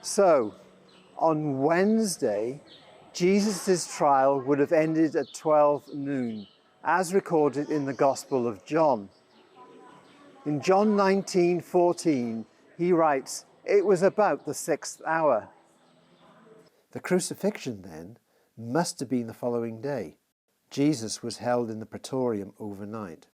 So, on Wednesday, Jesus' trial would have ended at 12 noon, as recorded in the Gospel of John. In John 19:14, he writes, "It was about the 6th hour." The crucifixion, then, must have been the following day. Jesus was held in the praetorium overnight.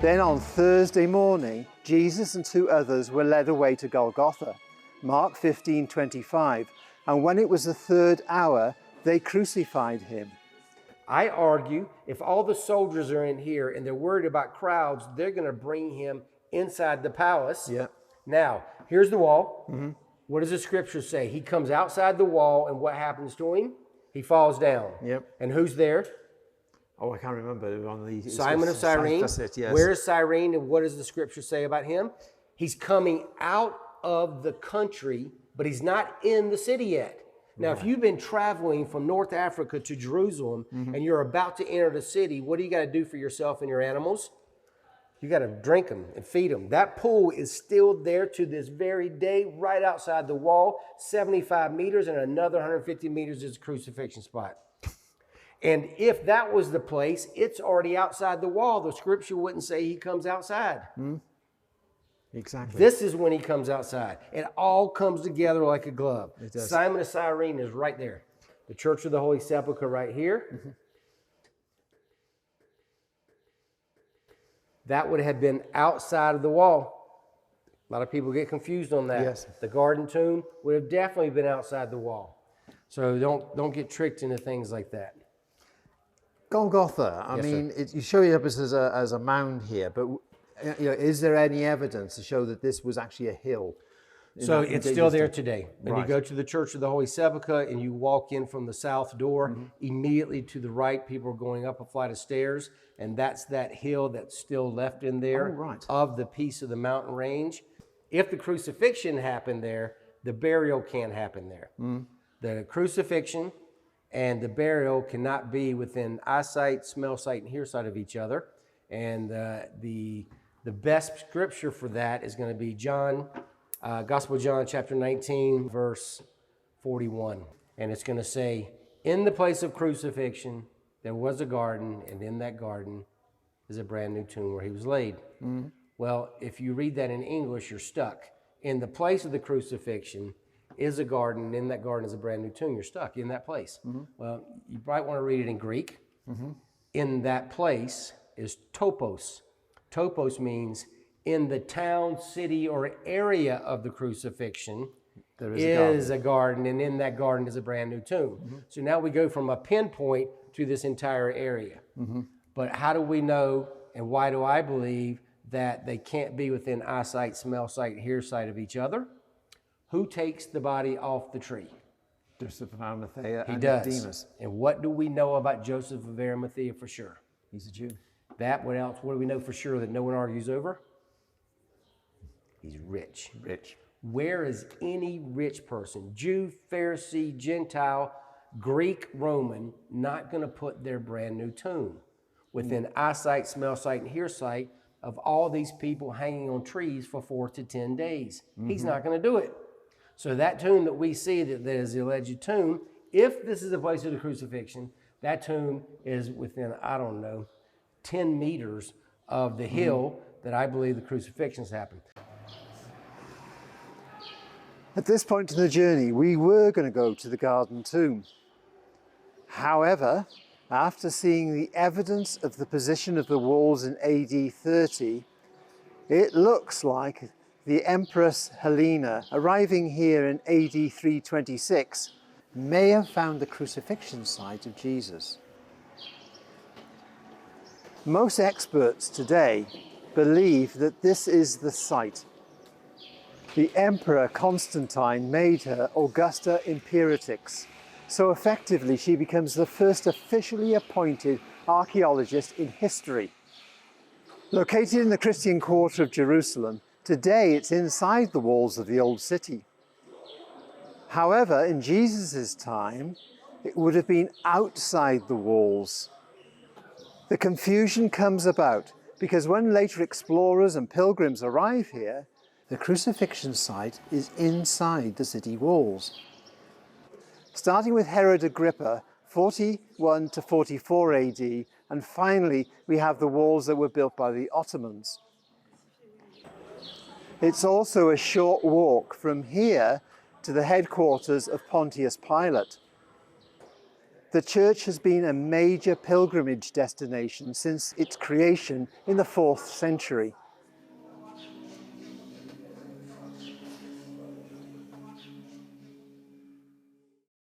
Then on Thursday morning, Jesus and 2 others were led away to Golgotha, Mark 15:25, and when it was the 3rd hour, they crucified him. I argue if all the soldiers are in here and they're worried about crowds, they're going to bring him inside the palace. Yeah. Now, here's the wall. What does the scripture say? He comes outside the wall, and what happens to him? He falls down. Yep. And who's there? Oh, I can't remember. Simon of Cyrene. That's it, yes. Where is Cyrene, and what does the scripture say about him? He's coming out of the country, but he's not in the city yet. Now, if you've been traveling from North Africa to Jerusalem and you're about to enter the city, what do you got to do for yourself and your animals? You got to drink them and feed them. That pool is still there to this very day, right outside the wall, 75 meters, and another 150 meters is a crucifixion spot. And if that was the place, it's already outside the wall. The scripture wouldn't say he comes outside. Exactly. This is when he comes outside. It all comes together like a glove. It does. Simon of Cyrene is right there. The Church of the Holy Sepulchre right here. That would have been outside of the wall. A lot of people get confused on that. Yes. The garden tomb would have definitely been outside the wall. So don't get tricked into things like that. Golgotha, Yes, mean, you show it up as a mound here, but is there any evidence to show that this was actually a hill? So it's still there today. And Right. you go to the Church of the Holy Sepulchre and you walk in from the south door, immediately to the right, people are going up a flight of stairs, and that's that hill that's still left in there of the piece of the mountain range. If the crucifixion happened there, the burial can't happen there. The crucifixion and the burial cannot be within eyesight, smell sight, and hear sight of each other. And the best scripture for that is going to be Gospel of John, chapter 19, verse 41. And it's going to say, in the place of crucifixion, there was a garden, and in that garden is a brand new tomb where he was laid. Well, if you read that in English, you're stuck. In the place of the crucifixion is a garden, and in that garden is a brand new tomb. You're stuck in that place. Well, you might want to read it in Greek. In that place is topos. Topos means in the town, city, or area of the crucifixion there is a garden, and in that garden is a brand new tomb. So now we go from a pinpoint to this entire area. But how do we know, and why do I believe that they can't be within eyesight, smell sight, hear sight of each other? Who takes the body off the tree? Joseph of Arimathea He and does. Nicodemus. And what do we know about Joseph of Arimathea for sure? He's a Jew. What else? What do we know for sure that no one argues over? He's rich. Rich. Where is any rich person, Jew, Pharisee, Gentile, Greek, Roman, not going to put their brand new tomb within eyesight, smell sight, and hear sight of all these people hanging on trees for 4 to 10 days? He's not going to do it. So that tomb that we see that is the alleged tomb, if this is the place of the crucifixion, that tomb is within, 10 meters of the hill that I believe the crucifixions happened. At this point in the journey, we were going to go to the garden tomb. However, after seeing the evidence of the position of the walls in AD 30, it looks like the Empress Helena, arriving here in AD 326, may have found the crucifixion site of Jesus. Most experts today believe that this is the site. The Emperor Constantine made her Augusta Imperatrix, so effectively she becomes the first officially appointed archaeologist in history. Located in the Christian quarter of Jerusalem, Today it's inside the walls of the old city. However, in Jesus' time, it would have been outside the walls. The confusion comes about because when later explorers and pilgrims arrive here, the crucifixion site is inside the city walls. Starting with Herod Agrippa, 41 to 44 AD, and finally we have the walls that were built by the Ottomans. It's also a short walk from here to the headquarters of Pontius Pilate. The church has been a major pilgrimage destination since its creation in the 4th century.